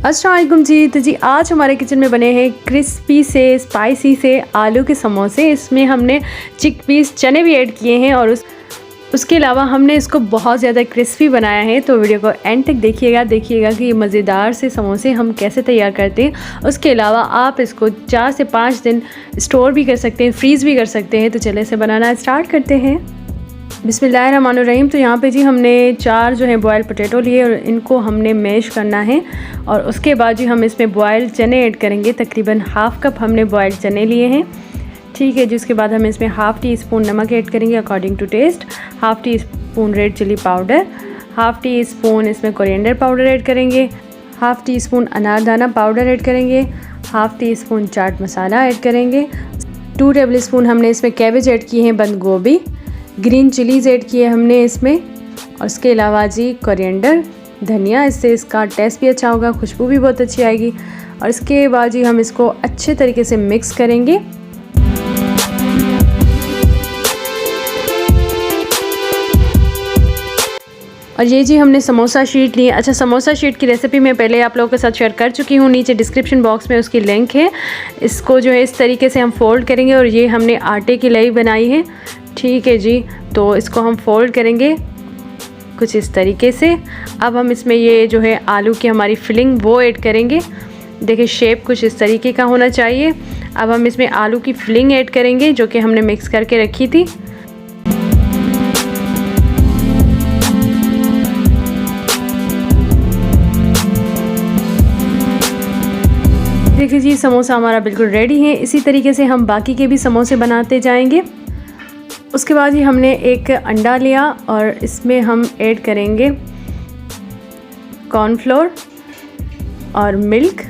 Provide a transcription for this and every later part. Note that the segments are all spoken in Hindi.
अस्सलाम वालेकुम जी। तो जी आज हमारे किचन में बने हैं क्रिस्पी से स्पाइसी से आलू के समोसे। इसमें हमने चिकपीस चने भी ऐड किए हैं और उसके अलावा हमने इसको बहुत ज़्यादा क्रिस्पी बनाया है। तो वीडियो को एंड तक देखिएगा कि ये मज़ेदार से समोसे हम कैसे तैयार करते हैं। उसके अलावा आप इसको 4 से 5 दिन स्टोर भी कर सकते हैं, फ्रीज़ भी कर सकते हैं। तो चले इसे बनाना स्टार्ट करते हैं। बिस्मिल्लाहिर्रहमानिर्रहीम। तो यहाँ पे जी हमने 4 जो है बॉयल पोटैटो लिए और इनको हमने मैश करना है। और उसके बाद जी हम इसमें बॉयल चने ऐड करेंगे। तकरीबन हाफ़ कप हमने बॉयल चने लिए हैं, ठीक है। जिसके बाद हम इसमें हाफ़ टी स्पून नमक ऐड करेंगे according to taste, half teaspoon red chilli powder, half teaspoon इसमें कोरिएंडर पाउडर ऐड करेंगे, हाफ़ टी स्पून अनारदाना पाउडर ऐड करेंगे, half teaspoon chaat masala add करेंगे, 2 टेबल स्पून हमने इसमें कैबेज ऐड किए हैं, बंद गोभी, ग्रीन चिलीज़ ऐड किए हमने इसमें। और उसके अलावा जी कोरिएंडर, धनिया, इससे इसका टेस्ट भी अच्छा होगा, खुशबू भी बहुत अच्छी आएगी। और इसके बाद जी हम इसको अच्छे तरीके से मिक्स करेंगे। और ये जी हमने समोसा शीट ली। अच्छा, समोसा शीट की रेसिपी मैं पहले आप लोगों के साथ शेयर कर चुकी हूँ, नीचे डिस्क्रिप्शन बॉक्स में उसकी लिंक है। इसको जो है इस तरीके से हम फोल्ड करेंगे और ये हमने आटे की लई बनाई है, ठीक है जी। तो इसको हम फोल्ड करेंगे कुछ इस तरीके से। अब हम इसमें ये जो है आलू की हमारी फिलिंग वो ऐड करेंगे। देखिए शेप कुछ इस तरीके का होना चाहिए। अब हम इसमें आलू की फिलिंग ऐड करेंगे जो कि हमने मिक्स करके रखी थी। देखिए जी समोसा हमारा बिल्कुल रेडी है। इसी तरीके से हम बाकी के भी समोसे बनाते जाएंगे। उसके बाद ही हमने एक अंडा लिया और इसमें हम ऐड करेंगे कॉर्नफ्लोर और मिल्क,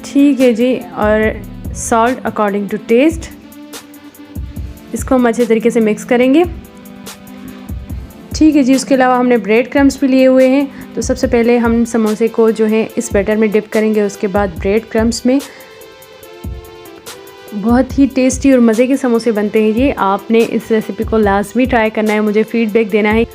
ठीक है जी, और सॉल्ट अकॉर्डिंग टू टेस्ट। इसको हम अच्छे तरीके से मिक्स करेंगे, ठीक है जी। उसके अलावा हमने ब्रेड क्रम्स भी लिए हुए हैं। तो सबसे पहले हम समोसे को जो है इस बैटर में डिप करेंगे, उसके बाद ब्रेड क्रम्स में। बहुत ही टेस्टी और मज़े के समोसे बनते हैं ये। आपने इस रेसिपी को लाजमी ट्राई करना है, मुझे फ़ीडबैक देना है।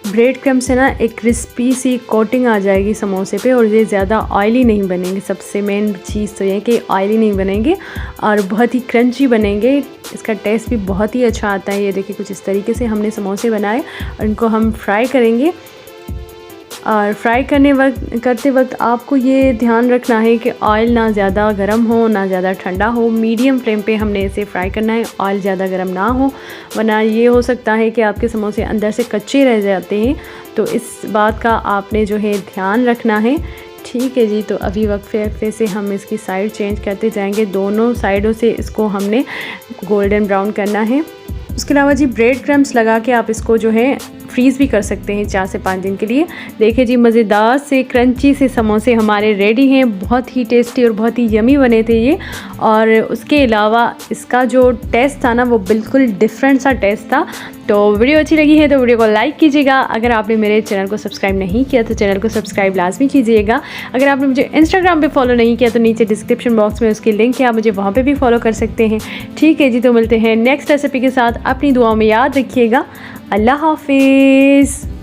ब्रेड क्रम्स से ना एक क्रिस्पी सी कोटिंग आ जाएगी समोसे पे और ये ज़्यादा ऑयली नहीं बनेंगे। सबसे मेन चीज़ तो ये कि ऑयली नहीं बनेंगे और बहुत ही क्रंची बनेंगे। इसका टेस्ट भी बहुत ही अच्छा आता है। ये देखिए कुछ इस तरीके से हमने समोसे बनाए और इनको हम फ्राई करेंगे। और फ्राई करते वक्त आपको ये ध्यान रखना है कि ऑयल ना ज़्यादा गर्म हो ना ज़्यादा ठंडा हो। मीडियम फ्लेम पे हमने इसे फ्राई करना है, ऑयल ज़्यादा गर्म ना हो, वरना ये हो सकता है कि आपके समोसे अंदर से कच्चे रह जाते हैं। तो इस बात का आपने जो है ध्यान रखना है, ठीक है जी। तो अभी वक्फे से हम इसकी साइड चेंज करते जाएंगे। दोनों साइडों से इसको हमने गोल्डन ब्राउन करना है। उसके अलावा जी ब्रेड क्रम्स लगा के आप इसको जो है फ्रीज़ भी कर सकते हैं 4 से 5 दिन के लिए। देखिए जी मज़ेदार से क्रंची से समोसे हमारे रेडी हैं। बहुत ही टेस्टी और बहुत ही यमी बने थे ये। और उसके अलावा इसका जो टेस्ट था ना वो बिल्कुल डिफरेंट सा टेस्ट था। तो वीडियो अच्छी लगी है तो वीडियो को लाइक कीजिएगा। अगर आपने मेरे चैनल को सब्सक्राइब नहीं किया तो चैनल को सब्सक्राइब लाजमी कीजिएगा। अगर आपने मुझे इंस्टाग्राम पे फॉलो नहीं किया तो नीचे डिस्क्रिप्शन बॉक्स में उसकी लिंक है, आप मुझे वहाँ पे भी फॉलो कर सकते हैं, ठीक है जी। तो मिलते हैं नेक्स्ट रेसिपी के साथ। अपनी दुआओं में याद रखिएगा। अल्लाह हाफिज़।